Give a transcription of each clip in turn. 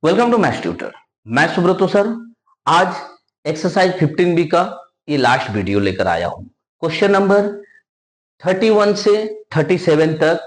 Welcome to maths tutor. मैं Subroto sir आज exercise 15B का ये लास्ट वीडियो लेकर आया हूं। क्वेश्चन नंबर 31 से 37 तक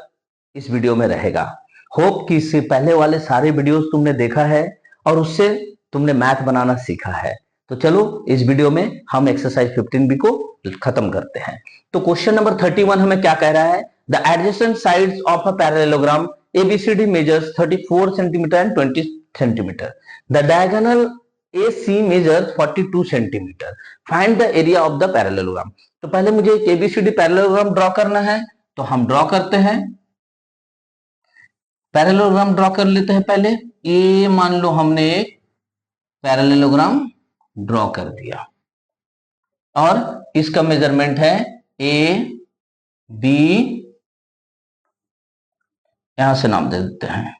इस वीडियो में रहेगा। होप कि इससे पहले वाले सारे वीडियोस तुमने देखा है और उससे तुमने मैथ बनाना सीखा है। तो चलो इस वीडियो में हम एक्सरसाइज 15B को खत्म करते हैं। तो क्वेश्चन नंबर 31 हमें क्या कह रहा है? The adjacent sides of a parallelogram ABCD measures 34 centimeter and 20 centimeter. The diagonal AC measures 42 centimeter. Find the area of the parallelogram. तो पहले मुझे एक ABCD पैरेललोग्राम ड्रॉ करना है, तो हम ड्रॉ करते हैं। पैरेललोग्राम ड्रॉ कर लेते हैं। पहले ये मान लो हमने एक पैरेललोग्राम ड्रॉ कर दिया और इसका मेजरमेंट है ए बी, यहां से नाम दे देते हैं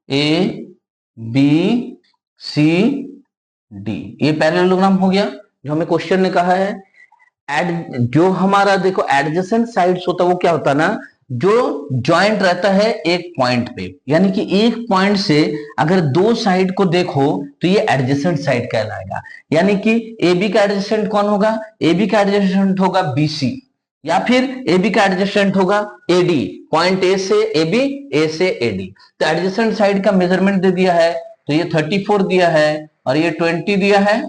ए बी सी डी। ये पैरेललोग्राम हो गया। जो हमें क्वेश्चन ने कहा है जो हमारा देखो एडजेसेंट साइड्स होता है वो क्या होता है ना, जो जॉइंट रहता है एक पॉइंट पे, यानी कि एक पॉइंट से अगर दो साइड को देखो तो ये एडजेसेंट साइड कहलाएगा। यानी कि ए बी का एडजेसेंट कौन होगा? ए बी का एडजेसेंट होगा बी सी, या फिर ए बी का एडजेसेंट होगा ए डी, पॉइंट ए से ए बी, ए से ए डी। तो एडजेसेंट साइड का मेजरमेंट दे दिया है, तो ये 34 दिया है और ये 20 दिया है।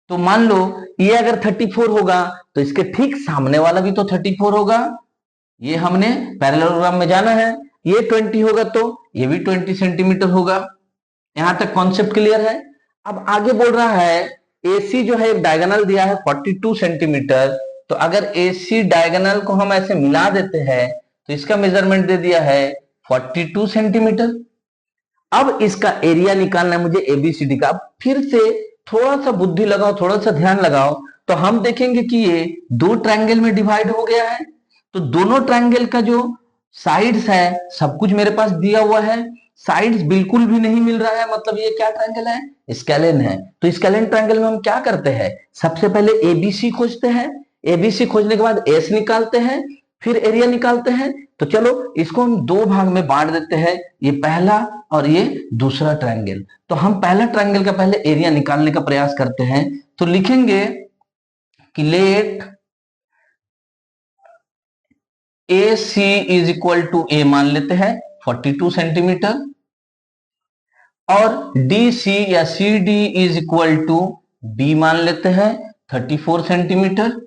तो मान लो ये अगर 34 होगा तो इसके ठीक सामने वाला भी तो 34 होगा। ये हमने पैरेललोग्राम में जाना है। ये 20 होगा तो ये भी 20 सेंटीमीटर होगा। यहां तक कॉन्सेप्ट क्लियर है। अब आगे बोल रहा है AC जो है एक डायगोनल दिया है 42 सेंटीमीटर। तो अगर AC डायगोनल को हम ऐसे मिला देते हैं तो इसका मेजरमेंट दे दिया है 42 सेंटीमीटर। अब इसका एरिया निकालना है मुझे ABCD का। फिर से थोड़ा सा बुद्धि लगाओ, थोड़ा सा ध्यान लगाओ, तो हम देखेंगे कि ये दो ट्रायंगल में डिवाइड हो गया है। तो दोनों ट्रायंगल का जो साइड्स है सब कुछ मेरे पास दिया हुआ है। साइड्स बिल्कुल भी नहीं मिल रहा है, मतलब ये क्या ट्रायंगल है? स्केलेन है। तो स्केलेन ट्रायंगल में हम क्या करते हैं? सबसे पहले ABC खोजते हैं। ABC खोजने के बाद एस निकालते हैं, फिर एरिया निकालते हैं। तो चलो इसको हम दो भाग में बांट देते हैं, ये पहला और ये दूसरा ट्रायंगल। तो हम पहला ट्रायंगल का पहले एरिया निकालने का प्रयास करते हैं। तो लिखेंगे कि let A C is equal to A मान लेते हैं 42 सेंटीमीटर, और डी सी या C D is equal to B मान लेते हैं 34 centimetre,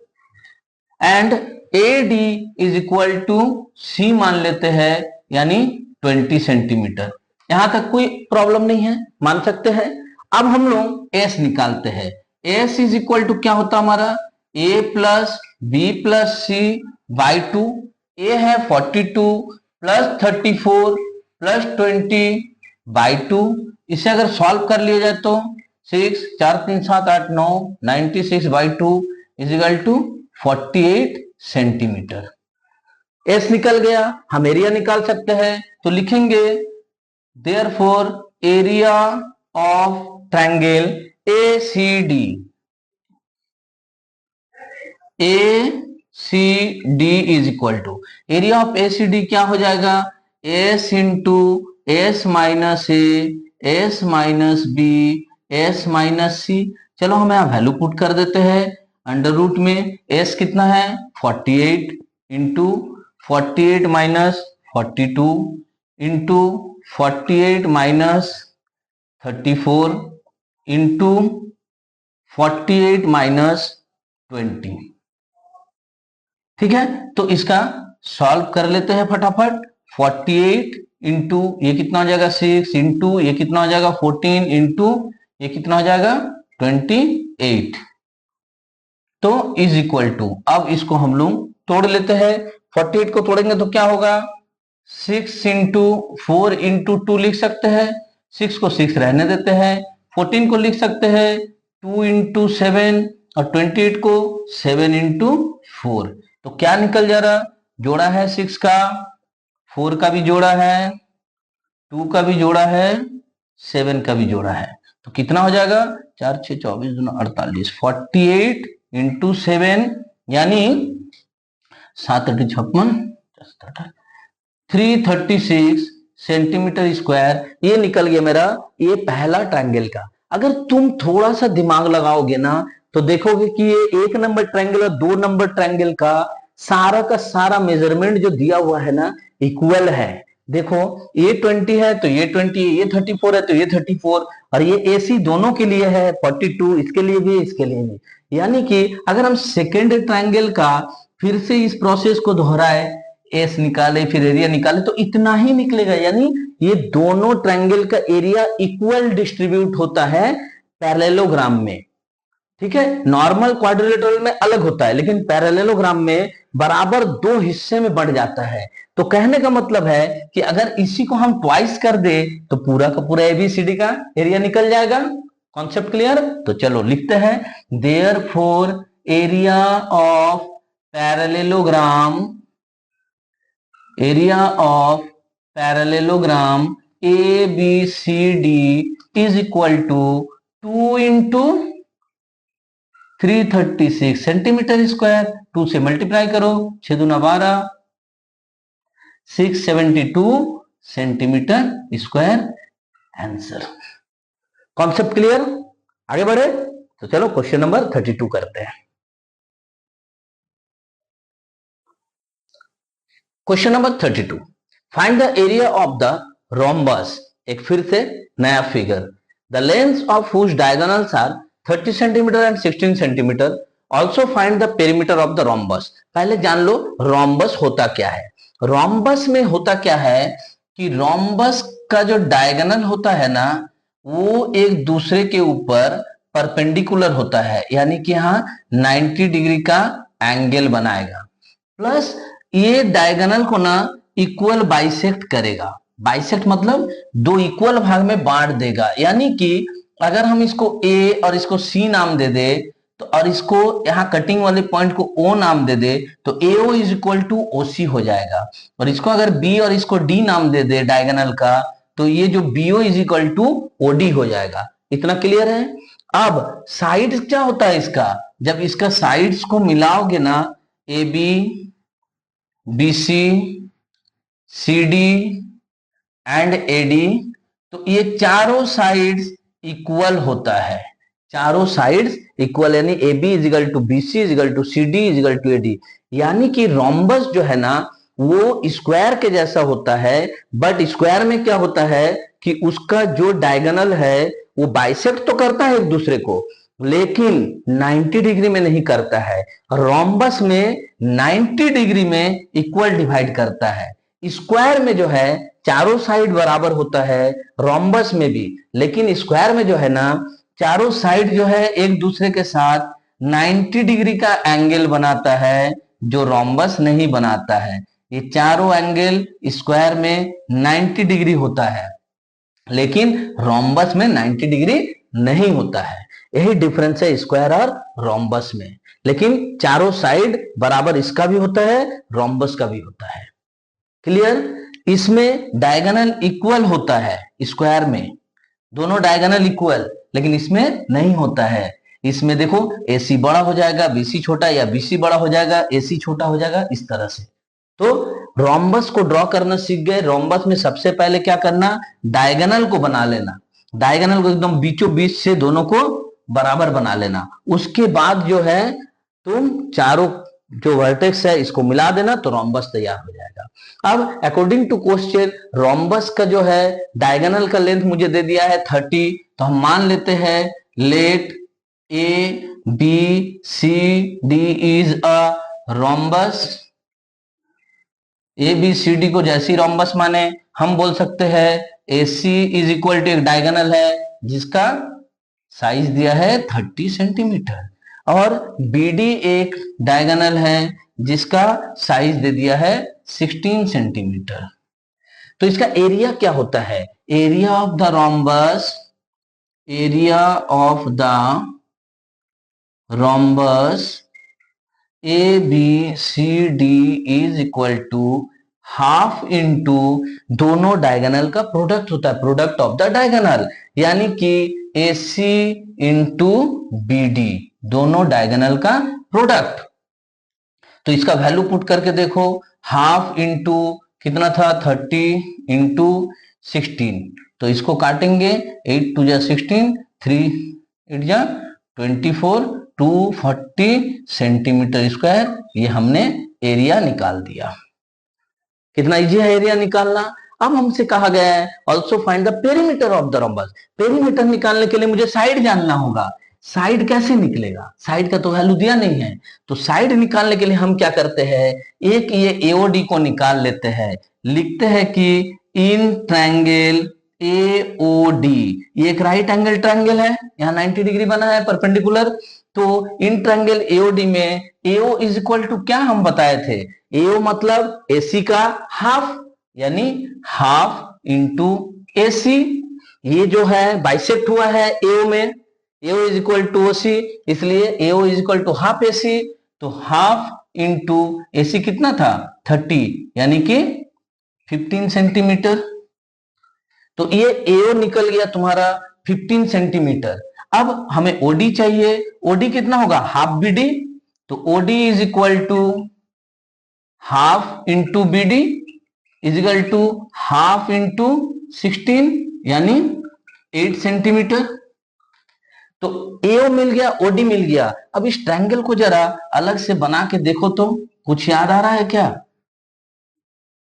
and A D is equal to C मान लेते हैं यानी 20 सेंटीमीटर। यहां तक कोई प्रॉब्लम नहीं है, मान सकते हैं। अब हम लोग एस निकालते हैं। एस इज इक्वल टू क्या होता हमारा? A plus B plus C by two. A है 42 प्लस 34 प्लस 20 बाई टू। इसे अगर सॉल्व कर लिया जाए तो 6 4 3 7 8 9 96 by two is equal to 48 centimetre. S निकल गया। हम एरिया निकाल सकते हैं, तो लिखेंगे therefore area of triangle ACD, ACD is equal to area of ACD क्या हो जाएगा? S into S minus A, S minus B, S minus C. चलो हम यहां वैल्यू पुट कर देते हैं। अंडर रूट में s कितना है 48 into 48 minus 42 into 48 minus 34 into 48 minus 20। ठीक है, तो इसका सॉल्व कर लेते हैं फटाफट। 48 इंटू ये कितना हो जाएगा 6 इंटू ये कितना हो जाएगा 14 इंटू ये कितना हो जाएगा 28। तो इज इक्वल टू, अब इसको हम लोग तोड़ लेते हैं। 48 को तोड़ेंगे तो क्या होगा? 6 इंटू 4 इंटू 2 लिख सकते हैं। 6 को 6 रहने देते हैं। 14 को लिख सकते हैं 2 इंटू 7, और 28 को 7 इंटू 4। तो क्या निकल जा रहा? जोड़ा है 6 का, 4 का भी जोड़ा है, 2 का भी जोड़ा है, 7 का भी जोड़ा है। तो कितना हो जाएगा? 4 6 24 2 48, 48 इंटू 7 यानी 7 8 56 336 सेंटीमीटर स्क्वायर, ये निकल गया मेरा ये पहला ट्रायंगल का। अगर तुम थोड़ा सा दिमाग लगाओगे ना तो देखोगे कि ये 1 नंबर ट्रायंगल और 2 नंबर ट्रायंगल का सारा मेजरमेंट जो दिया हुआ है ना इक्वल है। देखो ये 20 है तो ये 20, ये 34 है तो ये 34, और ये AC दोनों के लिए है 42, इसके लिए भी इसके लिए भी। यानी कि अगर हम सेकेंड ट्रायंगल का फिर से इस प्रोसेस को दोहराए, एस निकाले फिर एरिया निकाले तो इतना ही निकलेगा। यानी ये दोनों ट्रायंगल का एरिया इक्वल डिस्ट्रीब्यूट होता है पैरेललोग्राम में। ठीक है, नॉर्मल क्वाड्रिलेटरल में अलग होता है, लेकिन पैरेललोग्राम में बराबर 2 हिस्से में बढ़ जाता है। तो कहने का मतलब है कि अगर इसी को हम ट्वाइस कर दे तो पूरा का पूरा ABCD का एरिया निकल जाएगा। Concept clear? तो चलो लिखते हैं, therefore area of parallelogram ABCD is equal to 2 into 336 centimetre square. 2 से मल्टीप्लाई करो, 6 दूना 12, 672 centimetre square answer. Concept clear? आगे बढ़े तो चलो क्वेश्चन नंबर 32 करते हैं। Question number 32, find the area of the rhombus. एक फिर से नया figure, the length of whose diagonals are 30 centimetre and 16 centimetre. Also find the perimeter of the rhombus. पहले जान लो रोम्बस होता क्या है। रोम्बस में होता क्या है कि रोम्बस का जो डायगोनल होता है ना वो एक दूसरे के ऊपर परपेंडिकुलर होता है, यानी कि यहाँ 90 डिग्री का एंगल बनाएगा, प्लस ये डायगोनल को ना इक्वल बाइसेक्ट करेगा। बाइसेक्ट मतलब 2 इक्वल भाग में बांट देगा। यानी कि अगर हम इसको A और इसको C नाम दे दे तो, और इसको यहाँ कटिंग वाले पॉइंट को O नाम दे दे तो AO is equal to OC हो जाएगा। और इसको अगर B और इसको D नाम दे दे डायगोनल का तो ये जो BO is equal to OD हो जाएगा। इतना क्लियर है? अब साइड क्या होता है इसका, जब इसका साइड्स को मिलाओगे ना AB BC CD and AD तो ये चारों साइड्स इक्वल होता है। चारों साइड्स इक्वल, यानी AB is equal to BC is equal to CD is equal to AD। यानी कि रोम्बस जो है ना वो स्क्वायर के जैसा होता है, बट स्क्वायर में क्या होता है कि उसका जो डायगोनल है वो बाइसेक्ट तो करता है एक दूसरे को, लेकिन 90 डिग्री में नहीं करता है। रोम्बस में 90 डिग्री में इक्वल डिवाइड करता है। स्क्वायर में जो है चारों साइड बराबर होता है, रोम्बस में भी, लेकिन स्क्वायर में जो है ना चारों साइड जो है एक दूसरे के साथ 90 डिग्री का एंगल बनाता है, जो रोम्बस नहीं बनाता है। ये चारों एंगल स्क्वायर में 90 डिग्री होता है, लेकिन रोम्बस में 90 डिग्री नहीं होता है। यही डिफरेंस है स्क्वायर और रोम्बस में, लेकिन चारों साइड बराबर इसका भी होता है, रोम्बस का भी होता है। क्लियर? इसमें डायगोनल इक्वल होता है, स्क्वायर में दोनों डायगोनल इक्वल, लेकिन इसमें नहीं होता है। इसमें देखो AC बड़ा हो जाएगा, BC छोटा, या BC बड़ा हो जाएगा, AC छोटा हो जाएगा, इस तरह से। तो रोम्बस को ड्रॉ करना सीख गए। रोम्बस में सबसे पहले क्या करना, डायगोनल को बना लेना, डायगोनल को एकदम बीचों बीच से दोनों को बराबर बना लेना। उसके बाद जो है तुम चारों जो वर्टेक्स है इसको मिला देना तो रोम्बस तैयार हो जाएगा। अब अकॉर्डिंग टू क्वेश्चन रोम्बस का जो है डायगोनल का लेंथ मुझे दे दिया है 30, तो हम मान लेते हैं let ABCD is a rhombus. ABCD को जैसी रोम्बस माने हम बोल सकते हैं AC इज इक्वल टू एक डायगोनल है जिसका साइज दिया है 30 सेंटीमीटर, और BD एक डायगोनल है जिसका साइज दे दिया है 16 सेंटीमीटर। तो इसका एरिया क्या होता है, area of the rhombus, area of the rhombus ABCD is equal to half into दोनों डायगोनल का प्रोडक्ट होता है, प्रोडक्ट ऑफ द डायगोनल, यानी कि AC इंटू BD दोनों डायगोनल का प्रोडक्ट। तो इसका वैल्यू पुट करके देखो, हाफ इंटू कितना था 30 इंटू 16, तो इसको काटेंगे 8 टू जा 16, 3 8 जा 24, 240 सेंटीमीटर स्क्वायर। ये हमने एरिया निकाल दिया। कितना इजी है एरिया निकालना। अब हमसे कहा गया है also find the perimeter of the rhombus. Perimeter निकालने के लिए मुझे साइड जानना होगा। साइड कैसे निकलेगा, साइड का तो वैल्यू दिया नहीं है। तो साइड निकालने के लिए हम क्या करते हैं, एक ये एओडी को निकाल लेते हैं। लिखते हैं कि इन ट्रायंगल एओडी, ये एक राइट एंगल ट्रायंगल है, यहाँ 90 डिग्री बना है परपेंडिकुलर। तो इन ट्रायंगल एओडी में एओ इज इक्वल टू क्या हम बताए थे, एओ मतलब एसी का हाफ, यानी हाफ इंटू एसी। ये जो है बाइसेक्ट हुआ है एओ में, A O is equal to O C, इसलिए A O is equal to half A C. तो हाफ इंटू एसी कितना था 30, यानी कि 15 सेंटीमीटर। तो ये एओ निकल गया तुम्हारा 15 सेंटीमीटर। अब हमें ओडी चाहिए, ओडी कितना होगा हाफ बीडी। तो OD is equal to half into BD is equal to half into 16, यानी 8 सेंटीमीटर। तो एओ मिल गया, ओडी मिल गया। अब इस ट्रायंगल को जरा अलग से बना के देखो तो कुछ याद आ रहा है क्या।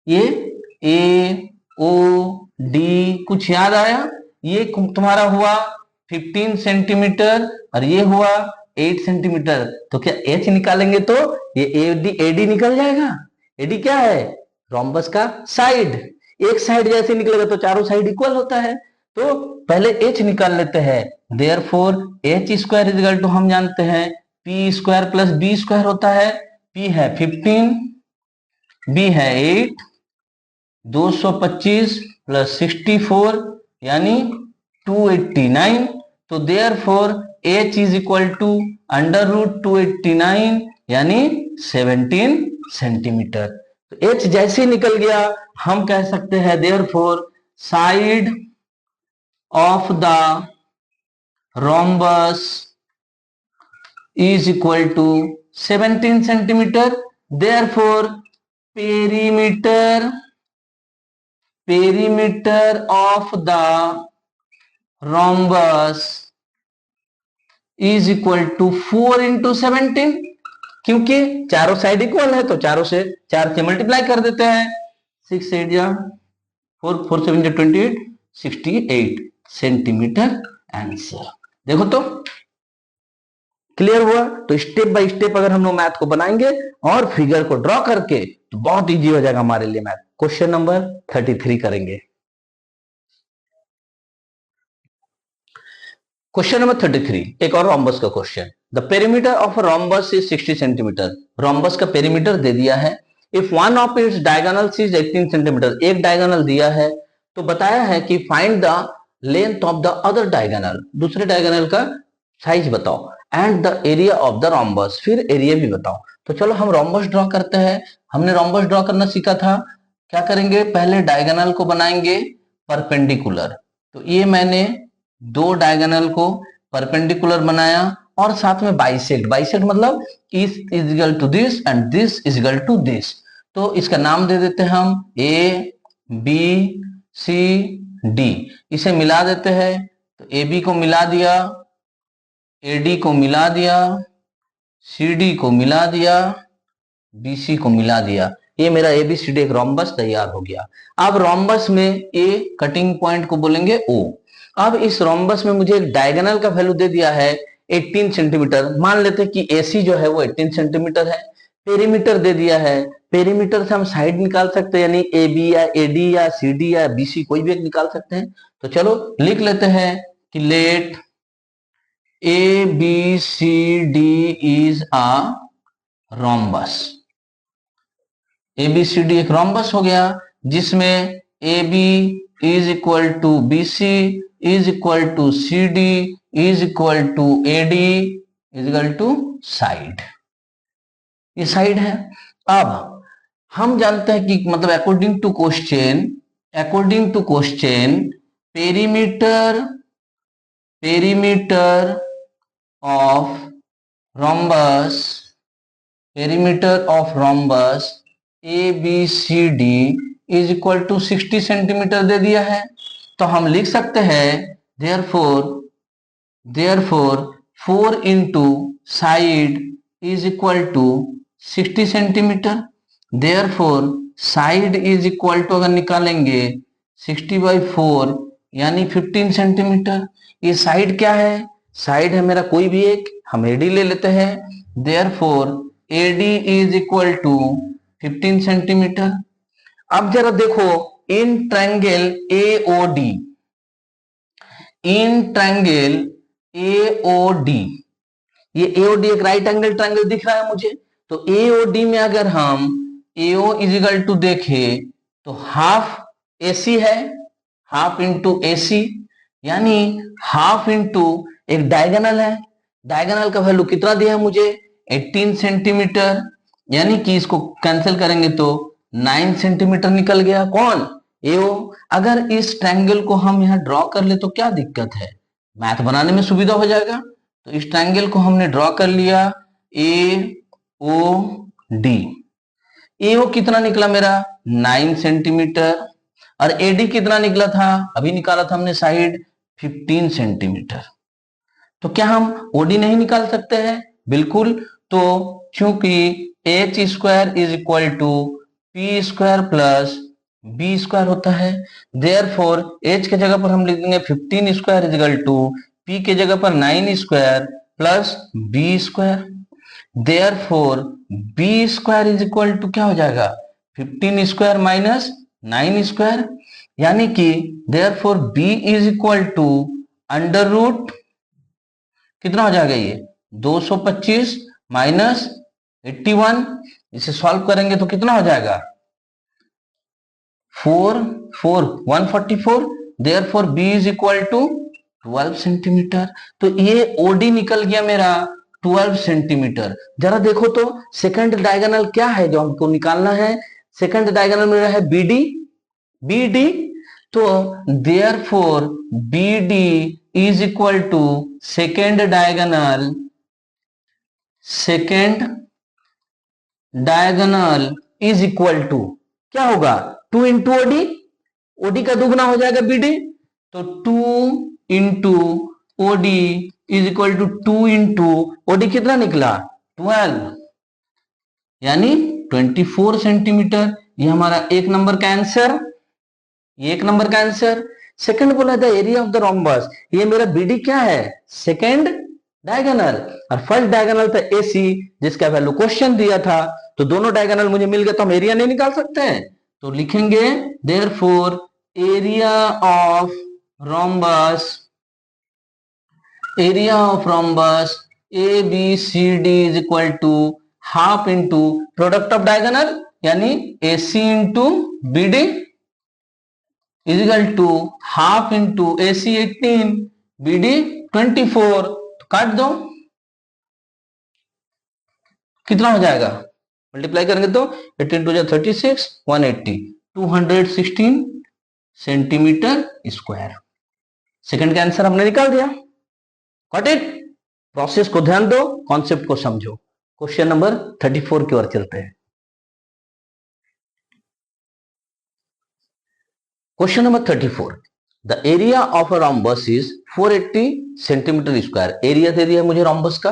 ये ए ओ डी कुछ याद आया। ये तुम्हारा हुआ 15 सेंटीमीटर और ये हुआ 8 सेंटीमीटर। तो क्या एच निकालेंगे तो ये एडी निकल जाएगा। एडी क्या है, रोम्बस का साइड। एक साइड जैसे निकलेगा तो चारों साइड इक्वल होता है। तो पहले एच निकाल लेते हैं। Therefore H square is equal to हम जानते हैं P square plus B square होता है। पी है 15, बी है 8, 225 प्लस 64 यानी 289। तो therefore h is equal to under root 289 यानी 17 सेंटीमीटर। तो h जैसे ही निकल गया हम कह सकते हैं therefore side of the rhombus is equal to 17 centimetre. Therefore perimeter of the rhombus is equal to 4 into 17, क्योंकि चारों साइड इक्वल है तो चारों से 4 से मल्टीप्लाई कर देते हैं। 6 8 जा 4 4 7 जा 28, 68 सेंटीमीटर आंसर। देखो तो क्लियर हुआ। तो स्टेप बाय स्टेप अगर हम लोग मैथ को बनाएंगे और फिगर को ड्रॉ करके तो बहुत इजी हो जाएगा हमारे लिए मैथ। क्वेश्चन नंबर 33 करेंगे। क्वेश्चन नंबर 33 एक और रोम्बस का question. The perimeter of rhombus is 60 centimetre. Rhombus का पेरीमीटर दे दिया है। If one of its diagonals is 18 centimetre, एक डायगोनल दिया है तो बताया है कि find the length of the other diagonal, दूसरे डायगोनल का साइज बताओ, and the area of the rhombus, फिर एरिया भी बताओ। तो चलो हम रोम्बस ड्रॉ करते हैं। हमने रोम्बस ड्रॉ करना सीखा था। क्या करेंगे, पहले डायगोनल को बनाएंगे परपेंडिकुलर। तो ये मैंने दो डायगोनल को परपेंडिकुलर बनाया और साथ में बाइसेक्ट। बाइसेक्ट मतलब is equal to this and this is equal to this. तो इसका नाम दे देते हैं हम ए बी सी डी। इसे मिला देते हैं। तो ए बी को मिला दिया, एडी को मिला दिया, सीडी को मिला दिया, बीसी को मिला दिया। ये मेरा एबीसीडी एक रोम्बस तैयार हो गया। अब रोम्बस में ए कटिंग पॉइंट को बोलेंगे ओ। अब इस रोम्बस में मुझे एक डायगोनल का वैल्यू दे दिया है 18 सेंटीमीटर। मान लेते हैं कि एसी जो है वो 18 सेंटीमीटर है। पेरीमीटर दे दिया है, पेरीमीटर से हम साइड निकाल सकते हैं, यानी ए बी या एडी या सीडी या बीसी कोई भी एक निकाल सकते हैं। तो चलो लिख लेते हैं कि let A B C D is a rhombus. ABCD एक रोम्बस हो गया जिसमें A B is equal to B C is equal to C D is equal to A D is equal to side. ये side है। अब हम जानते हैं कि मतलब according to question perimeter of rhombus A B C D is equal to 60 centimetre दे दिया है, तो हम लिख सकते हैं therefore 4 into side is equal to 60 centimetre. Therefore side is equal to अगर निकालेंगे 60/4 यानी 15 सेंटीमीटर। ये साइड क्या है? साइड है मेरा कोई भी एक, हम एडी ले लेते हैं। Therefore AD is equal to 15 centimetre. अब जरा देखो in triangle AOD, in triangle AOD, ये एओडी एक राइट एंगल ट्रायंगल दिख रहा है मुझे, तो एओडी में अगर हम एओ इजिकल टू देखें तो हाफ एसी है, हाफ इंटू एसी, यानी हाफ इंटू एक डायगोनल है, डायगोनल का वैल्यू कितना दिया है मुझे 18 सेंटीमीटर, यानी कि इसको कैंसिल करेंगे तो 9 सेंटीमीटर निकल गया। कौन? एओ। अगर इस ट्रायंगल को हम यहां ड्रॉ कर ले तो क्या दिक्कत है, मैथ बनाने में सुविधा हो जाएगा। तो इस ट्रायंगल को हमने ड्रॉ कर लिया ए ओ डी। एओ कितना निकला मेरा 9 सेंटीमीटर, और एडी कितना निकला था, अभी निकाला था हमने साइड 15 सेंटीमीटर। तो क्या हम ओडी नहीं निकाल सकते हैं? बिल्कुल। तो क्योंकि H square is equal to P square plus B square होता है, देयरफॉर एच के जगह पर हम लिख देंगे 15 square is equal to P के जगह पर 9 square plus B square. Therefore B square is equal to क्या हो जाएगा 15 स्क्वायर माइनस 9 स्क्वायर, यानी कि therefore B is equal to under root कितना हो जाएगा ये 225 माइनस 81, इसे सॉल्व करेंगे तो कितना हो जाएगा 144, therefore B is equal to 12 centimetre. तो ये ओडी निकल गया मेरा 12 सेंटीमीटर। जरा देखो तो सेकंड डायगोनल क्या है जो हमको निकालना है, सेकंड डायगोनल मेरा है बीडी, बीडी, तो therefore BD is equal to second diagonal is equal to क्या होगा 2 इंटू ओडी, ओडी का दुगना हो जाएगा बीडी, तो 2 into OD is equal to 2 into OD कितना निकला 12, यानी 24 सेंटीमीटर। ये हमारा एक नंबर का आंसर, ये एक नंबर का आंसर। सेकंड बोला था एरिया ऑफ द रोम्बस, ये मेरा बीडी क्या है सेकंड डायगोनल, और फर्स्ट डायगोनल था एसी जिसका वैल्यू क्वेश्चन दिया था, तो दोनों डायगोनल मुझे मिल गए तो हम एरिया नहीं निकाल सकते हैं, तो लिखेंगे therefore area of rhombus A B C D is equal to half into product of diagonal यानी AC into BD is equal to half into AC 18 BD 24, तो काट दो कितना हो जाएगा मल्टीप्लाई करेंगे तो 18 2 36 180 216 सेंटीमीटर स्क्वायर। सेकंड का आंसर हमने निकाल दिया। Got it? प्रोसेस को ध्यान दो, कॉन्सेप्ट को समझो। क्वेश्चन नंबर 34 की ओर चलते हैं। Question number 34, the area of a rhombus is 480 centimetre square. Area दे दिया मुझे रोम्बस का,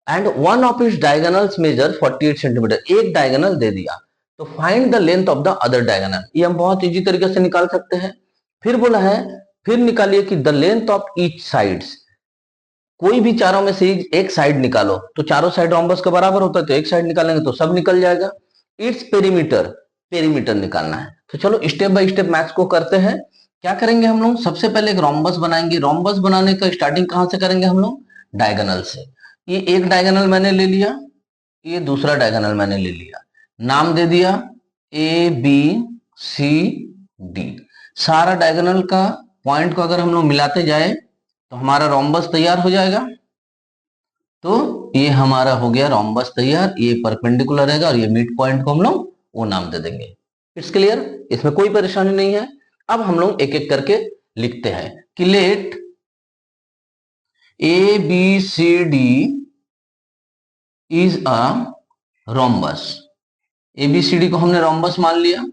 and one of its diagonals measure 48 centimetre, एक डायगोनल दे दिया, तो find the length of the other diagonal. ये हम बहुत इजी तरीके से निकाल सकते हैं। फिर बोला है फिर निकालिए कि the length of each sides, कोई भी चारों में से एक साइड निकालो, तो चारों साइड रोम्बस के बराबर होता है, तो एक साइड निकालेंगे तो सब निकल जाएगा। इट्स पेरीमीटर निकालना है, तो चलो स्टेप बाय स्टेप मैथ्स को करते हैं। क्या करेंगे हम लोग, सबसे पहले एक रोम्बस बनाएंगे। रोम्बस बनाने का स्टार्टिंग कहां से करेंगे हम लोग, डायगोनल से। ये एक डायगोनल मैंने ले लिया, ये दूसरा डायगोनल मैंने ले लिया, नाम दे दिया ए बी सी डी। सारा डायगोनल का पॉइंट को अगर हम लोग मिलाते जाए तो हमारा रोम्बस तैयार हो जाएगा। तो ये हमारा हो गया रोम्बस तैयार, ये परपेंडिकुलर रहेगा और ये मिड पॉइंट को हम लोग वो नाम दे देंगे। इट्स क्लियर, इसमें कोई परेशानी नहीं है। अब हम लोग एक एक करके लिखते हैं कि let A B C D is a rhombus. A B C D को हमने रोम्बस मान लिया,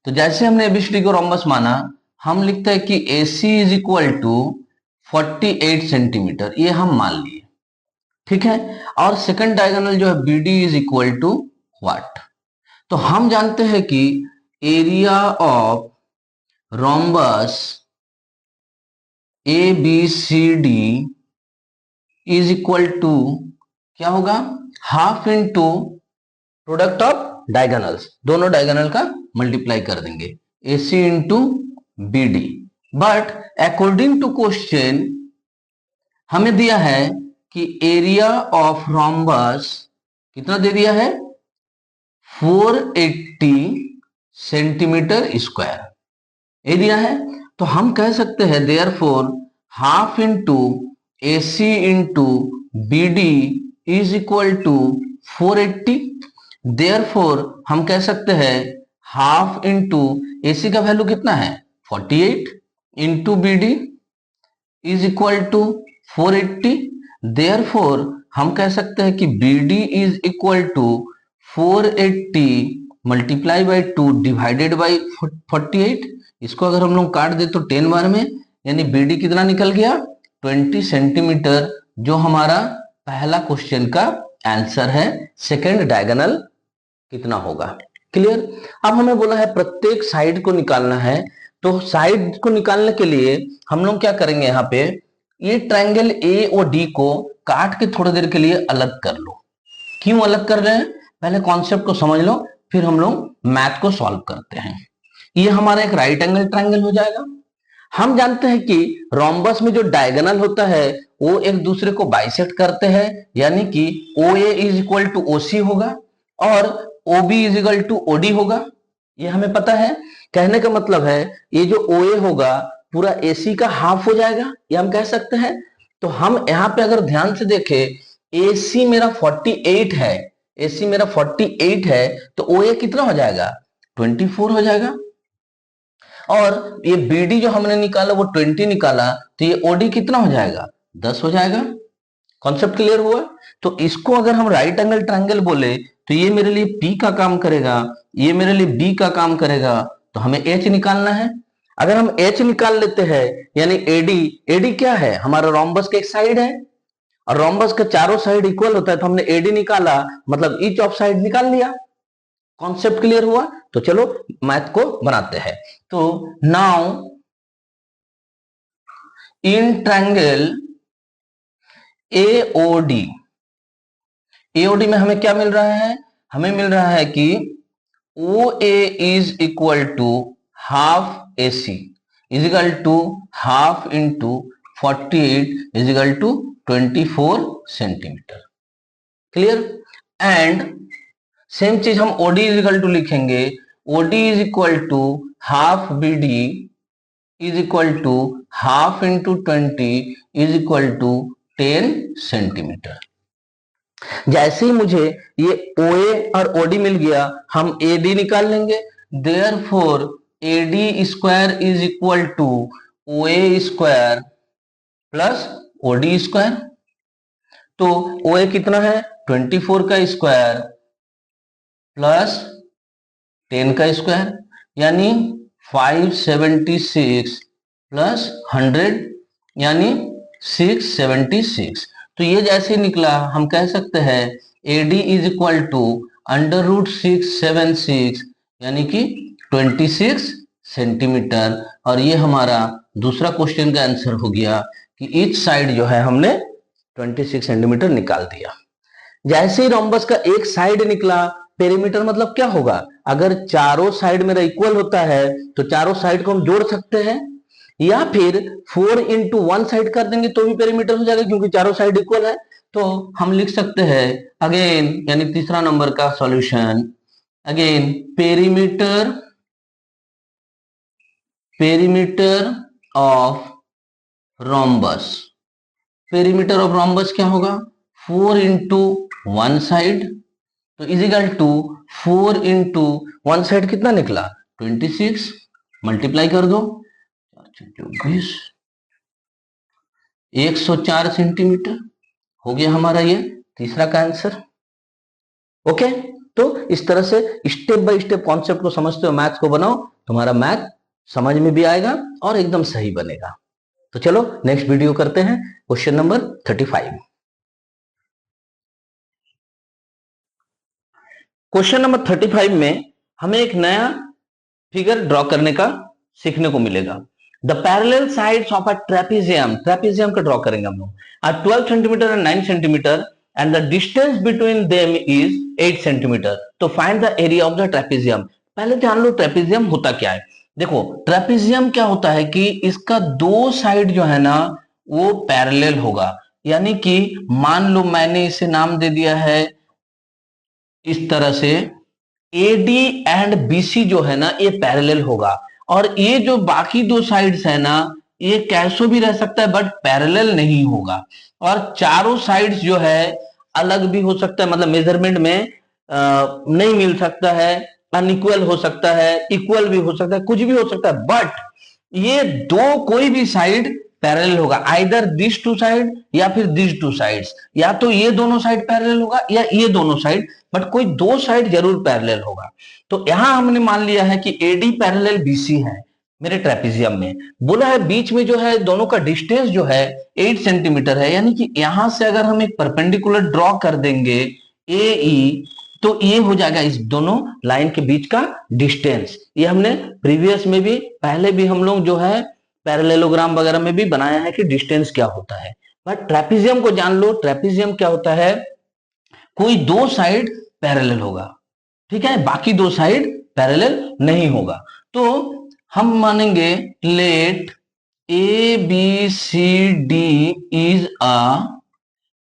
तो जैसे हमने एबीसीडी को रोम्बस माना, हम लिखते हैं कि AC is equal to 48 centimetre, ये हम मान लिए, ठीक है। और सेकंड डायगोनल जो है BD is equal to what, तो हम जानते हैं कि area of rhombus ABCD is equal to क्या होगा, half into product of diagonals, दोनों डायगोनल का मल्टीप्लाई कर देंगे, AC into BD। But according to question हमें दिया है कि एरिया ऑफ रोम्बस कितना दे दिया है, 480 सेंटीमीटर स्क्वायर, ये दिया है। तो हम कह सकते हैं therefore half into AC into BD is equal to 480। Therefore हम कह सकते हैं हाफ इंटू AC का वैल्यू कितना है 48 into BD is equal to 480। Therefore हम कह सकते हैं कि BD is equal to 480 multiply by 2 divided by 48। इसको अगर हम लोग काट दे तो 10 बार में, यानी BD कितना निकल गया 20 सेंटीमीटर, जो हमारा पहला क्वेश्चन का आंसर है। सेकंड डायगोनल कितना होगा, क्लियर। अब हमें बोला है प्रत्येक साइड को निकालना है, तो साइड को निकालने के लिए हम लोग क्या करेंगे, यहाँ पे ये ट्रायंगल A और D को काट के थोड़ी देर के लिए अलग कर लो। क्यों अलग कर रहे हैं, पहले कॉन्सेप्ट को समझ लो, फिर हम लोग मैथ को सॉल्व करते हैं। ये हमारा एक राइट एंगल ट्रायंगल हो जाएगा। हम जानते हैं कि रोम्बस में जो डायगोनल होता है वो एक दूसरे को बाइसेक्ट करते हैं, यानी कि OA is equal to OC होगा और OB is equal to OD होगा, ये हमें पता है। कहने का मतलब है ये जो OA होगा पूरा AC का हाफ हो जाएगा, ये हम कह सकते हैं। तो हम यहाँ पे अगर ध्यान से देखें, AC मेरा 48 है, AC मेरा 48 है, तो OA कितना हो जाएगा 24 हो जाएगा। और ये BD जो हमने निकाला वो 20 निकाला, तो ये OD कितना हो जाएगा 10 हो जाएगा। कॉन्सेप्ट क्लियर हुआ। तो इसको अगर हम राइट एंगल ट्रायंगल बोले तो ये मेरे लिए P का काम करेगा, ये मेरे लिए B का काम करेगा, तो हमें H निकालना है। अगर हम H निकाल लेते हैं यानी AD क्या है, हमारा रोम्बस का एक साइड है, और रोम्बस का चारों साइड इक्वल होता है, तो हमने AD निकाला मतलब ईच ऑफ साइड निकाल लिया। कॉन्सेप्ट क्लियर हुआ। तो चलो मैथ को बनाते हैं। तो नाउ इन ट्रायंगल AOD में हमें क्या मिल रहा है, हमें मिल रहा है कि OA is equal to half AC is equal to half into 48 is equal to 24 centimetre, clear. And same चीज हम OD इज इक्वल टू लिखेंगे, OD is equal to half BD is equal to half into 20 is equal to 10 centimetre. जैसे ही मुझे ये OA और OD मिल गया, हम AD निकाल लेंगे। Therefore AD square is equal to OA square plus OD square. तो OA कितना है 24 का स्क्वायर प्लस 10 का स्क्वायर, यानी 576 प्लस 100 यानी 676। तो ये जैसे निकला हम कह सकते हैं AD is equal to under root 676 यानी कि 26 सेंटीमीटर। और ये हमारा दूसरा क्वेश्चन का आंसर हो गया कि ईच साइड जो है हमने 26 सेंटीमीटर निकाल दिया। जैसे ही रोम्बस का एक साइड निकला, पेरीमीटर मतलब क्या होगा, अगर चारों साइड मेरा इक्वल होता है तो चारों साइड को हम जोड़ सकते हैं, या फिर 4 इंटू 1 साइड कर देंगे तो भी पेरीमीटर हो जाएगा, क्योंकि चारों साइड इक्वल है। तो हम लिख सकते हैं अगेन, यानी तीसरा नंबर का solution, again perimeter of rhombus, perimeter of rhombus क्या होगा 4 इंटू 1 साइड, तो इजिकल टू 4 इंटू 1 साइड कितना निकला 26, मल्टीप्लाई कर दो 24, 104 सेंटीमीटर हो गया हमारा ये तीसरा का आंसर। ओके, तो इस तरह से स्टेप बाय स्टेप कॉन्सेप्ट को समझते हो मैथ्स को बनाओ, तुम्हारा मैथ समझ में भी आएगा और एकदम सही बनेगा। तो चलो नेक्स्ट वीडियो करते हैं, क्वेश्चन नंबर 35। क्वेश्चन नंबर 35 में हमें एक नया फिगर ड्रॉ करने का सीखने को मिलेगा। The parallel sides of a trapezium, trapezium का ड्रॉ करेंगे हम लोग, 12 centimetre and 9 centimetre and the distance between them is 8 centimetre. तो find the area of the trapezium. पहले ध्यान लो ट्रेपेजियम होता क्या है। देखो ट्रेपेजियम क्या होता है कि इसका दो साइड जो है ना वो पैरेलल होगा, यानी कि मान लो मैंने इसे नाम दे दिया है इस तरह से, एडी एंड बीसी जो है ना ये पैरेलल होगा, और ये जो बाकी दो साइड्स है ना ये कैसो भी रह सकता है बट पैरेलल नहीं होगा, और चारों साइड्स जो है अलग भी हो सकता है, मतलब मेजरमेंट में नहीं मिल सकता है, अनइक्वल हो सकता है, इक्वल भी हो सकता है, कुछ भी हो सकता है, बट ये दो कोई भी साइड पैरेलल होगा, आइदर दिस टू साइड या फिर दिस टू साइड्स, या तो ये दोनों साइड पैरेलल होगा या ये दोनों साइड, बट कोई दो साइड जरूर पैरेलल होगा। तो यहां हमने मान लिया है कि एडी पैरेलल बीसी है मेरे ट्रेपेजियम में, बोला है बीच में जो है दोनों का डिस्टेंस जो है 8 सेंटीमीटर है, यानी कि यहां से अगर हम एक परपेंडिकुलर ड्रॉ कर देंगे ए ई, तो ये हो जाएगा इस दोनों लाइन के बीच का डिस्टेंस। ये हमने प्रीवियस में भी पहले भी हम लोग जो है पैरेललोग्राम वगैरह में भी बनाया है कि डिस्टेंस क्या होता है, बट ट्रेपेजियम को जान लो, ट्रेपेजियम क्या होता है, कोई दो साइड पैरेलल होगा, ठीक है, बाकी दो साइड पैरेलल नहीं होगा। तो हम मानेंगे let A B C D is a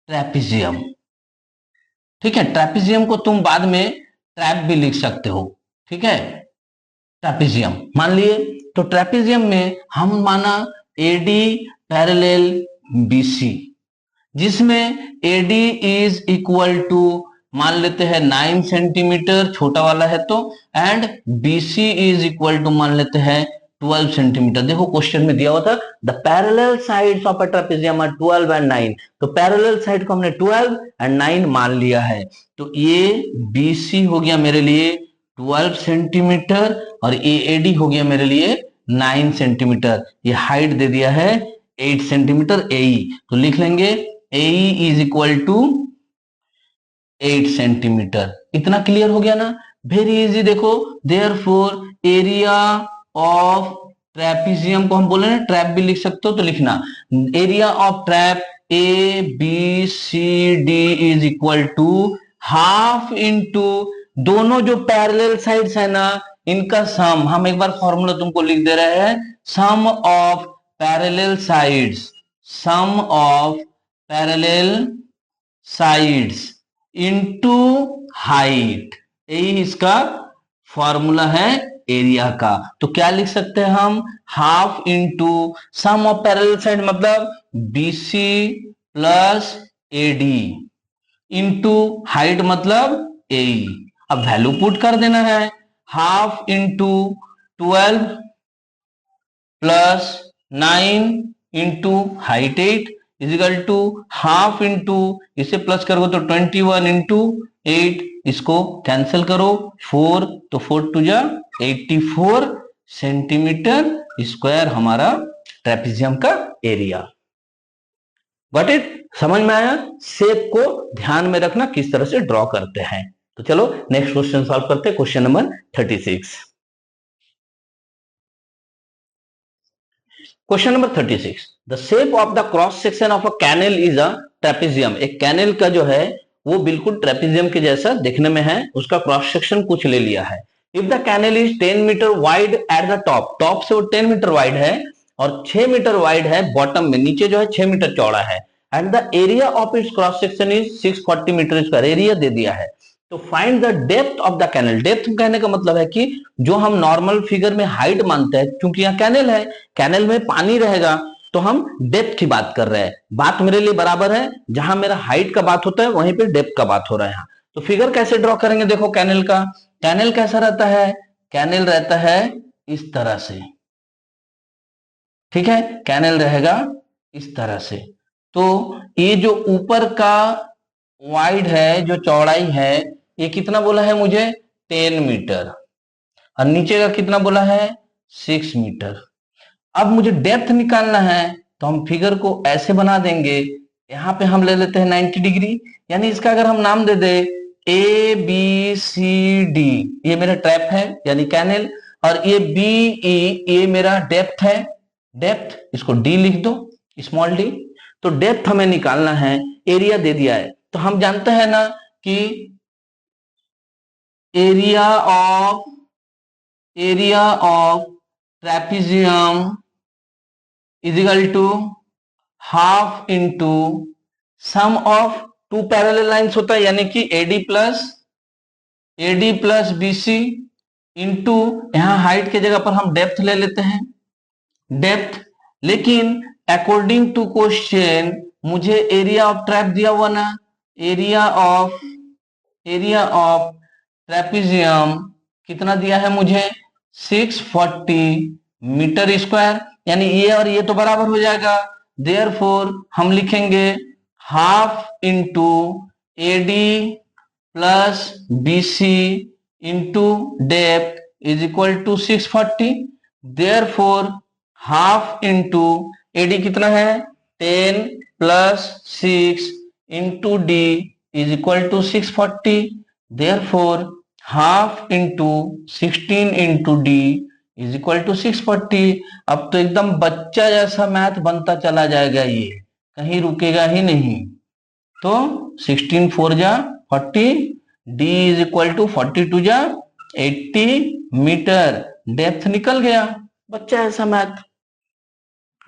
trapezium, ठीक है, ट्रेपेजियम को तुम बाद में ट्रैप भी लिख सकते हो, ठीक है, ट्रेपेजियम मान लिए। तो ट्रेपेजियम में हम माना एडी पैरेलल बीसी, जिसमें एडी इज इक्वल टू मान लेते हैं 9 सेंटीमीटर, छोटा वाला है तो, and BC is equal to मान लेते हैं 12 सेंटीमीटर। देखो क्वेश्चन में दिया हुआ था the parallel sides of a trapezium are 12 and 9, तो पैरेलल साइड को हमने 12 एंड 9 मान लिया है, तो ये बीसी हो गया मेरे लिए 12 सेंटीमीटर और ये एडी हो गया मेरे लिए 9 सेंटीमीटर, ये हाइट दे दिया है 8 सेंटीमीटर एई, तो लिख लेंगे AE is equal to 8 centimetre. इतना क्लियर हो गया ना, वेरी इजी। देखो देयरफॉर एरिया ऑफ ट्रेपेजियम को हम बोले ना ट्रैप भी लिख सकते हो, तो लिखना area of trap A B C D is equal to half into दोनों जो पैरेलल साइड्स है ना इनका सम, हम एक बार फॉर्मूला तुमको लिख दे रहे हैं, sum of parallel sides, sum of parallel sides into height, यही इसका फॉर्मूला है एरिया का। तो क्या लिख सकते हैं हम, half into sum of parallel side मतलब BC plus AD into height मतलब एई। अब वैल्यू पुट कर देना है, half into 12 plus 9 into height 8 is equal to half into इसे प्लस करोगे तो 21 इंटू 8, इसको कैंसिल करो 4, तो 4 टू जा 84 सेंटीमीटर स्क्वायर हमारा ट्रेपेजियम का एरिया। गॉट इट, समझ में आया। शेप को ध्यान में रखना किस तरह से ड्रॉ करते हैं। तो चलो नेक्स्ट क्वेश्चन सॉल्व करते हैं, question number 36। Question number 36, the shape of the cross section of a canal is a trapezium. एक कैनल का जो है वो बिल्कुल ट्रेपेजियम के जैसा दिखने में है, उसका क्रॉस सेक्शन कुछ ले लिया है। If the canal is 10 metre wide at the top, top से वो 10 मीटर वाइड है और 6 मीटर वाइड है बॉटम में, नीचे जो है 6 मीटर चौड़ा है, and the area of its cross section is 640 metre square, area दे दिया है। तो find the depth of the canal. Depth कहने का मतलब है कि जो हम नॉर्मल फिगर में हाइट मानते हैं, क्योंकि यहाँ कैनल है, कैनल में पानी रहेगा तो हम डेप्थ की बात कर रहे हैं। बात मेरे लिए बराबर है, जहां मेरा हाइट का बात होता है वहीं पे डेप्थ का बात हो रहा है यहाँ। तो फिगर कैसे ड्रॉ करेंगे, देखो कैनल का, कैनल कैसा रहता है, कैनल रहता है इस तरह से, ठीक है, कैनल रहेगा इस तरह से। तो ये जो ऊपर का वाइड है, जो चौड़ाई है, ये कितना बोला है मुझे 10 मीटर, और नीचे का कितना बोला है 6 मीटर। अब मुझे डेप्थ निकालना है, तो हम फिगर को ऐसे बना देंगे, यहाँ पे हम ले लेते हैं 90 डिग्री, यानी इसका अगर हम नाम दे दे ए बी सी डी, ये मेरा ट्रैप है यानी कैनल, और ये बी ई, ये मेरा डेप्थ है, डेप्थ इसको डी लिख दो, स्मॉल डी। तो डेप्थ हमें निकालना है, एरिया दे दिया है, तो हम जानते हैं ना कि area of trapezium is equal to half into sum of two parallel lines होता है, यानी कि एडी प्लस बीसी इंटू, यहां हाइट की जगह पर हम डेप्थ ले लेते हैं, डेप्थ। लेकिन अकॉर्डिंग टू क्वेश्चन मुझे एरिया ऑफ ट्रैप दिया हुआ ना, एरिया ऑफ ट्रेपेजियम कितना दिया है मुझे 640 मीटर स्क्वायर, यानी ये और ये तो बराबर हो जाएगा, देयरफॉर हम लिखेंगे half into AD plus BC into depth is equal to 640, therefore half into AD कितना है 10 plus 6 into D is equal to 640, therefore half into 16 into D is equal to 640। अब तो एकदम बच्चा जैसा मैथ बनता चला जाएगा, ये कहीं रुकेगा ही नहीं। तो 16 4 जा 40, डी इज इक्वल टू 42 जा 80 मीटर, डेप्थ निकल गया, बच्चा ऐसा मैथ।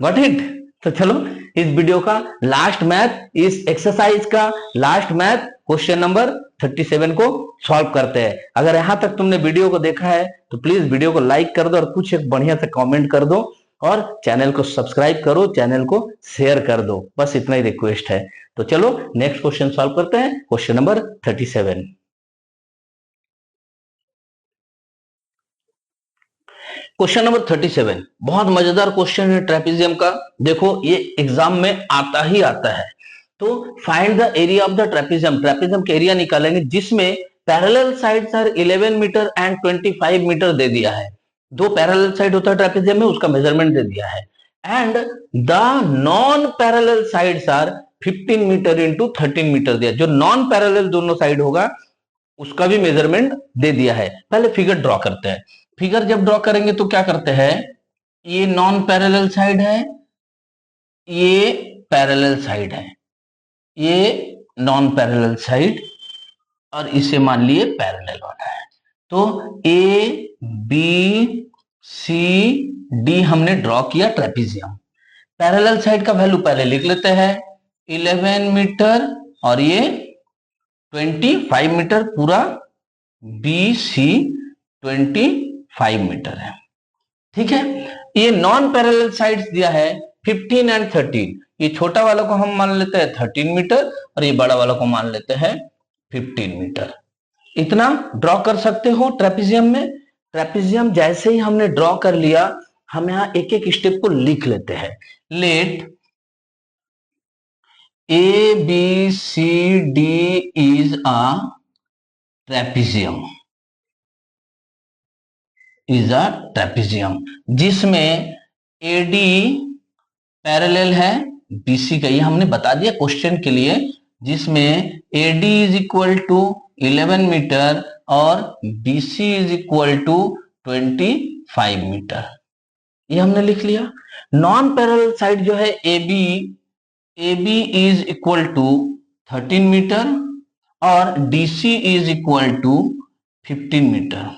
Got it? तो चलो इस वीडियो का लास्ट मैथ, इस एक्सरसाइज का लास्ट मैथ क्वेश्चन नंबर 37 को सॉल्व करते हैं। अगर यहां तक तुमने वीडियो को देखा है तो प्लीज वीडियो को लाइक कर दो और कुछ एक बढ़िया से कमेंट कर दो, और चैनल को सब्सक्राइब करो, चैनल को शेयर कर दो, बस इतना ही रिक्वेस्ट है। तो चलो नेक्स्ट क्वेश्चन सॉल्व करते हैं, क्वेश्चन नंबर 37। क्वेश्चन नंबर 37 बहुत मजेदार क्वेश्चन है ट्रेपेजियम का। देखो ये एग्जाम में आता ही आता है। तो find the area of the trapezium, trapezium का एरिया निकालेंगे जिसमें parallel sides are 11 metre and 25 metre दे दिया है। दो पैरेलल साइड होता है ट्रेपेजियम में, उसका मेजरमेंट दे दिया है, and the non parallel sides are 15 metre into 13 metre दिया। जो नॉन पैरेलल दोनों साइड होगा उसका भी मेजरमेंट दे दिया है। पहले फिगर ड्रॉ करते हैं। फिगर जब ड्रॉ करेंगे तो क्या करते हैं, ये नॉन पैरेलल साइड है, ये पैरेलल साइड है, ये नॉन पैरेलल साइड, और इसे मान लिए पैरेलल वाला है। तो ए बी सी डी हमने ड्रॉ किया ट्रेपेजियम। पैरेलल साइड का वैल्यू पहले लिख लेते हैं 11 मीटर और ये 25 मीटर, पूरा बी सी 25 मीटर है। ठीक है, ये नॉन पैरेलल साइड्स दिया है 15 एंड 13, ये छोटा वाला को हम मान लेते हैं 13 मीटर और ये बड़ा वाला को मान लेते हैं 15 मीटर। इतना ड्रॉ कर सकते हो ट्रेपेजियम में। ट्रेपेजियम जैसे ही हमने ड्रॉ कर लिया, हम यहां एक एक स्टेप को लिख लेते हैं। Let A B C D is a trapezium, is a trapezium जिसमें एडी पैरेलल है बीसी का, ये हमने बता दिया क्वेश्चन के लिए, जिसमें AD is equal to 11 metre और BC is equal to 25 metre, ये हमने लिख लिया। नॉन पैरेलल साइड जो है AB is equal to 13 metre और DC is equal to 15 metre.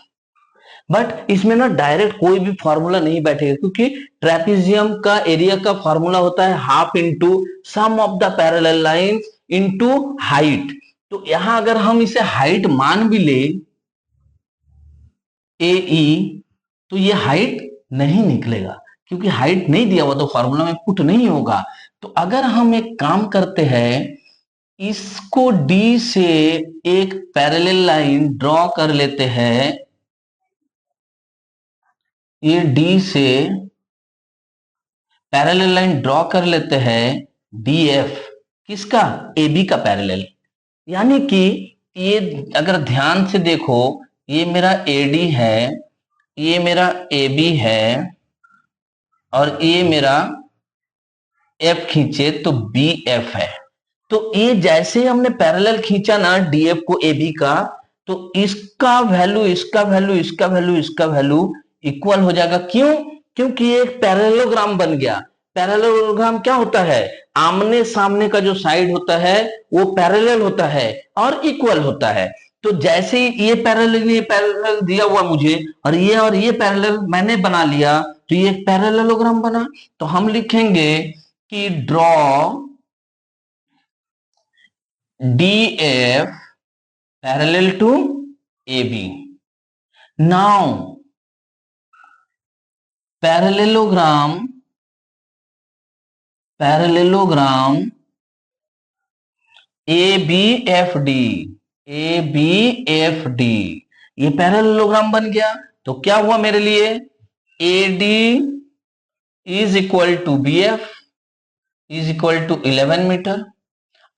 But इसमें ना डायरेक्ट कोई भी फॉर्मूला नहीं बैठेगा, क्योंकि ट्रेपेजियम का एरिया का फॉर्मूला होता है half into sum of the parallel lines into height. तो यहां अगर हम इसे हाइट मान भी ले AE, तो ये हाइट नहीं निकलेगा, क्योंकि हाइट नहीं दिया हुआ तो फॉर्मूला में पुट नहीं होगा। तो अगर हम एक काम करते हैं, इसको D से एक पैरेलल लाइन ड्रॉ कर लेते हैं, ये D से पैरेलल लाइन ड्रॉ कर लेते हैं DF, किसका AB का पैरेलल, यानी कि ये अगर ध्यान से देखो, ये मेरा एडी है, ये मेरा AB है, और ये मेरा F खींचे तो BF है। तो ये जैसे ही हमने पैरेलल खींचा ना DF को AB का, तो इसका वैल्यू, इसका वैल्यू, इसका वैल्यू, इसका वैल्यू इक्वल हो जाएगा। क्यों? क्योंकि ये एक पैरेललोग्राम बन गया। पैरेललोग्राम क्या होता है? आमने सामने का जो साइड होता है वो पैरेलल होता है और इक्वल होता है। तो जैसे ही ये पैरेलल दिया हुआ मुझे, और ये पैरेलल मैंने बना लिया, तो ये एक पैरेललोग्राम बना। तो हम लिखेंगे कि draw DF parallel to AB. Now, parallelogram ABFD, ABFD, ये पैरेललोग्राम बन गया। तो क्या हुआ मेरे लिए? AD is equal to BF is equal to 11 metre.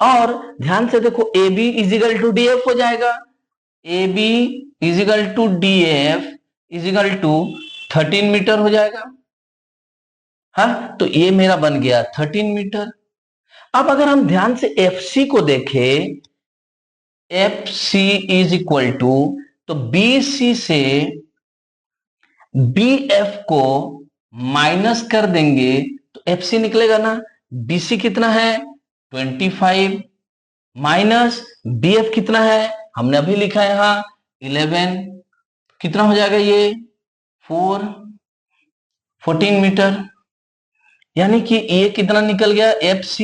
और ध्यान से देखो, AB इजिकल टू DF हो जाएगा। AB is equal to DF is equal to 13 metre हो जाएगा। हाँ, तो ये मेरा बन गया 13 मीटर। अब अगर हम ध्यान से FC को देखें, FC इज इक्वल टू, तो BC से BF को माइनस कर देंगे तो FC निकलेगा ना। BC कितना है? 25 माइनस BF कितना है? हमने अभी लिखा है यहां 11। कितना हो जाएगा ये? 14 मीटर। यानी कि ये कितना निकल गया? FC,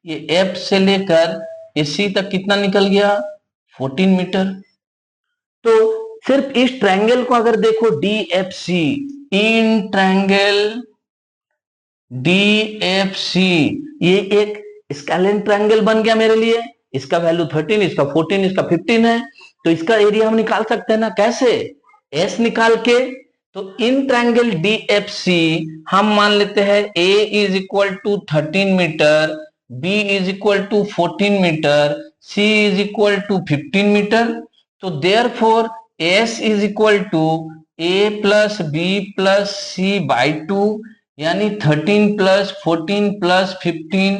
ये F से लेकर ये C तक कितना निकल गया? 14 मीटर। तो सिर्फ इस ट्रायंगल को अगर देखो, DFC, इन ट्रायंगल DFC, ये एक स्केलेन ट्रायंगल बन गया मेरे लिए। इसका वैल्यू 13, इसका 14, इसका 15 है। तो इसका एरिया हम निकाल सकते हैं ना। कैसे? S निकाल के। तो इन ट्रायंगल DFC हम मान लेते हैं A is equal to 13 metre, B is equal to 14 metre, C is equal to 15 metre. तो therefore S is equal to A plus B plus C by 2, यानी 13 प्लस 14 प्लस 15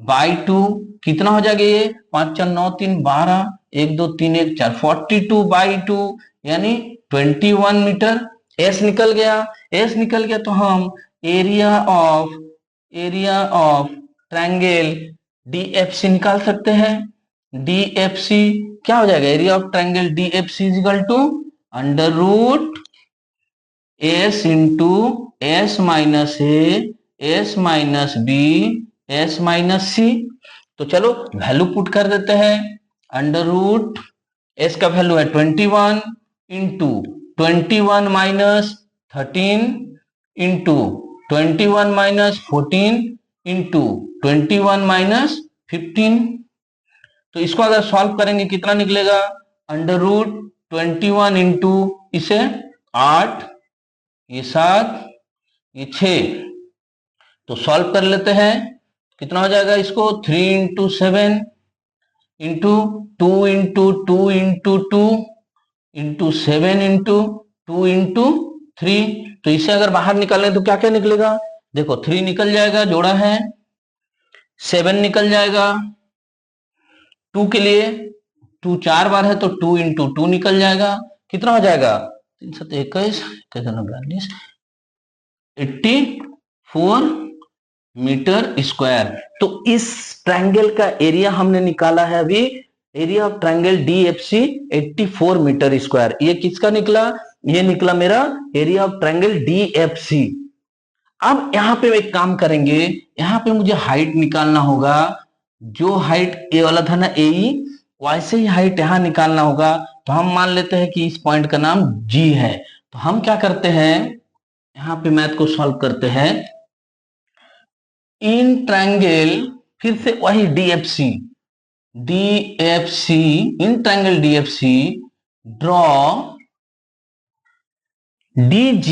बाई 2। कितना हो जाएगा ये? 5 4 9 3 12, 1 2 3 1 4, 42 बाई 2, यानी 21 मीटर। एस निकल गया। S निकल गया तो हम एरिया ऑफ ट्रायंगल DFC निकाल सकते हैं। DFC क्या हो जाएगा? Area of triangle DFC is equal to under root S into S minus A, S minus B, S minus C। तो चलो वैल्यू पुट कर देते हैं। अंडर रूट S का वैल्यू है 21 into 21 minus 13 into 21 minus 14 into 21 minus 15। तो इसको अगर सॉल्व करेंगे कितना निकलेगा? अंडर रूट 21 इंटू इसे 8, ये 7, ये 6। तो सॉल्व कर लेते हैं। कितना हो जाएगा? इसको 3 into 7 into 2 into 2 into 2 into 7 into 2 into 3। तो इसे अगर बाहर निकालें तो क्या क्या निकलेगा? देखो 3 निकल जाएगा, जोड़ा है। 7 निकल जाएगा। 2 के लिए 2 4 बार है तो 2 इंटू 2 निकल जाएगा। कितना हो जाएगा? 3 7 21, 42, 84 मीटर स्क्वायर। तो इस ट्रायंगल का एरिया हमने निकाला है अभी। Area of triangle DFC 84 metre square. ये किसका निकला? ये निकला मेरा एरिया ऑफ ट्रायंगल DFC। अब यहां पे एक काम करेंगे, यहां पे मुझे हाइट निकालना होगा। जो हाइट ए वाला था ना AE, वैसे ही हाइट यहां निकालना होगा। तो हम मान लेते हैं कि इस पॉइंट का नाम G है। तो हम क्या करते हैं, यहां पे मैथ को सॉल्व करते हैं। इन ट्रायंगल, फिर से वही DFC, in triangle DFC draw DG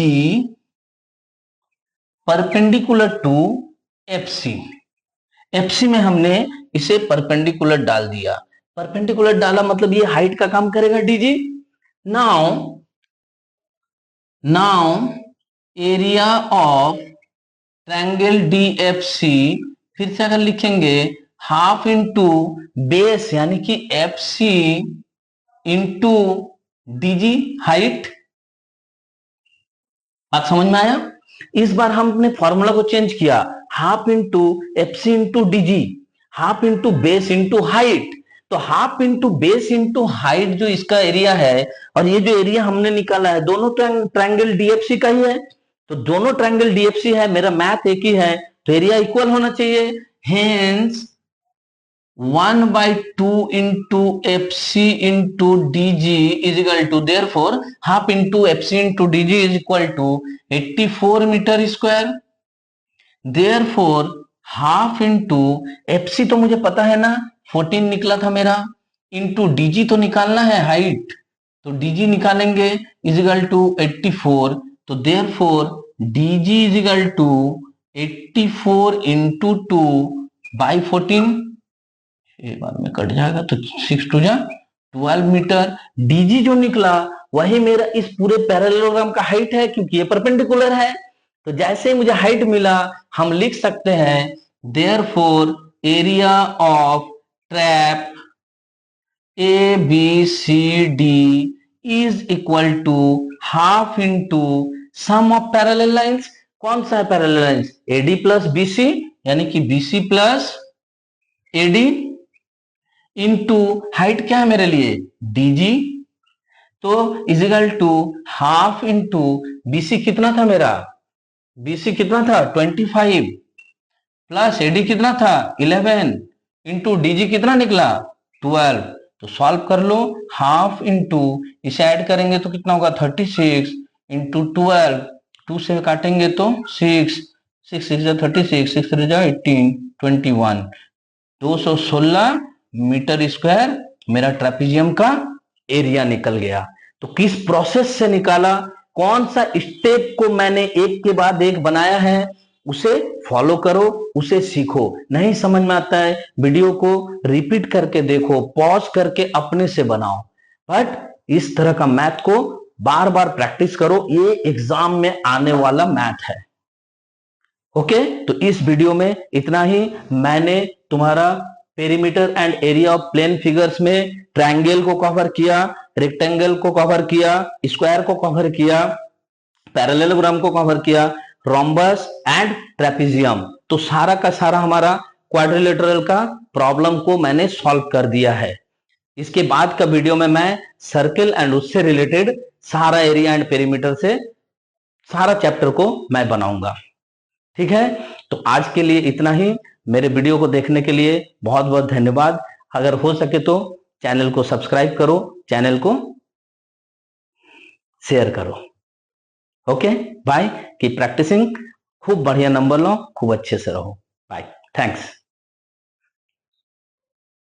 perpendicular to FC। FC में हमने इसे परपेंडिकुलर डाल दिया। परपेंडिकुलर डाला मतलब ये हाइट का काम करेगा DG. Now area of triangle DFC, फिर से अगर लिखेंगे हाफ इंटू बेस यानी कि F C into DG height. बात समझ में आया? इस बार हमने फॉर्मूला को चेंज किया, half into F C into DG, half into base into height. तो half into base into height जो इसका एरिया है और ये जो एरिया हमने निकाला है दोनों ट्रायंगल डीएफसी का ही है। तो दोनों ट्रायंगल डीएफसी है, मेरा मैथ एक ही है, तो एरिया इक्वल होना चाहिए। Hence 1/2 into FC into DG is equal to, therefore half into FC into DG is equal to 84 meter square। therefore half into FC तो मुझे पता है ना 14 निकला था मेरा, into DG तो निकालना है हाइट, तो DG निकालेंगे is equal to 84। तो therefore DG is equal to 84 into 2 by 14, एक बार में कट जाएगा तो 6 टू जा 12 मीटर। डीजी जो निकला वही मेरा इस पूरे पैरेललोग्राम का हाइट है क्योंकि ये परपेंडिकुलर है। तो जैसे ही मुझे हाइट मिला हम लिख सकते हैं therefore area of trap A B C D is equal to half into sum of parallel lines. कौन सा है parallel lines? AD plus BC यानी कि BC plus AD into height क्या है मेरे लिए डीजी, तो is equal to half into BC कितना था मेरा, बीसी कितना था 25 प्लस एडी कितना था 11 इंटू डीजी कितना निकला 12। तो सॉल्व कर लो, हाफ इंटू इसे ऐड करेंगे तो कितना होगा 36 इंटू 12, 2 से काटेंगे तो 6 6 6 36 6 3 18 21, 216 मीटर स्क्वायर मेरा ट्रेपेजियम का एरिया निकल गया। तो किस प्रोसेस से निकाला, कौन सा स्टेप को मैंने एक के बाद एक बनाया है, उसे फॉलो करो, उसे सीखो। नहीं समझ में आता है वीडियो को रिपीट करके देखो, पॉज करके अपने से बनाओ, बट इस तरह का मैथ को बार बार प्रैक्टिस करो, ये एग्जाम में आने वाला मैथ है। ओके, तो इस वीडियो में इतना ही। मैंने तुम्हारा perimeter and area of plane figures में ट्रायंगल को कवर किया, रेक्टेंगल को कवर किया, स्क्वायर को कवर किया, पैरेललोग्राम को कवर किया, रोम्बस एंड ट्रेपेजियम। तो सारा का सारा हमारा क्वाड्रिलेटरल का प्रॉब्लम को मैंने सॉल्व कर दिया है। इसके बाद का वीडियो में मैं सर्किल एंड उससे रिलेटेड सारा एरिया एंड पेरीमीटर से सारा चैप्टर को मैं बनाऊंगा। ठीक है, तो आज के लिए इतना ही। मेरे वीडियो को देखने के लिए बहुत बहुत धन्यवाद। अगर हो सके तो चैनल को सब्सक्राइब करो, चैनल को शेयर करो। ओके, बाय, कीप प्रैक्टिसिंग, खूब बढ़िया नंबर लो, खूब अच्छे से रहो। Bye, thanks.